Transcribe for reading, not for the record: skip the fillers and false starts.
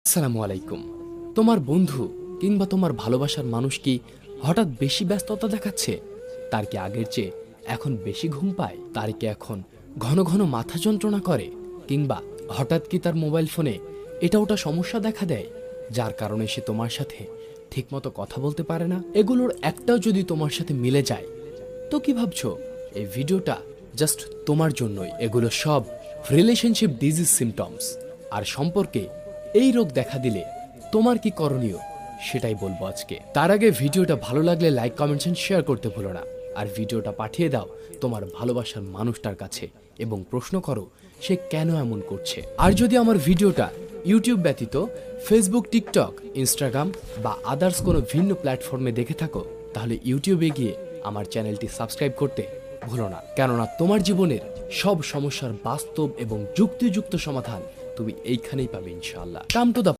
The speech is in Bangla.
আসসালামু আলাইকুম। তোমার বন্ধু কিংবা তোমার ভালোবাসার মানুষ কি হঠাৎ বেশি ব্যস্ততা দেখাচ্ছে? তার কি আগের চেয়ে এখন বেশি ঘুম পায়? তার কি এখন ঘন ঘন মাথা যন্ত্রণা করে? কিংবা হঠাৎ কি তার মোবাইল ফোনে এটা ওটা সমস্যা দেখা দেয়, যার কারণে সে তোমার সাথে ঠিকমতো কথা বলতে পারে না? এগুলোর একটাও যদি তোমার সাথে মিলে যায়, তো কি ভাবছো এই ভিডিওটা জাস্ট তোমার জন্যই। এগুলো সব রিলেশনশিপ ডিজিজ সিমটমস। আর সম্পর্কে এই রোগ দেখা দিলে তোমার কি করণীয় সেটাই বলবো আজকে। তার আগে ভিডিওটা ভালো লাগলে লাইক, কমেন্টস এন্ড শেয়ার করতে ভুলো না। আর ভিডিওটা পাঠিয়ে দাও তোমার ভালোবাসার মানুষটার কাছে এবং প্রশ্ন করো সে কেন এমন করছে। আর যদি আমার ভিডিওটা ইউটিউব ব্যতীত ফেসবুক, টিকটক, ইনস্টাগ্রাম বা আদার্স কোনো ভিন্ন প্ল্যাটফর্মে দেখে থাকো, তাহলে ইউটিউবে গিয়ে আমার চ্যানেলটি সাবস্ক্রাইব করতে ভুলো না। কেননা তোমার জীবনের সব সমস্যার বাস্তব এবং যুক্তিযুক্ত সমাধান তুমি এইখানেই পাবে ইনশাআল্লাহ। Come to the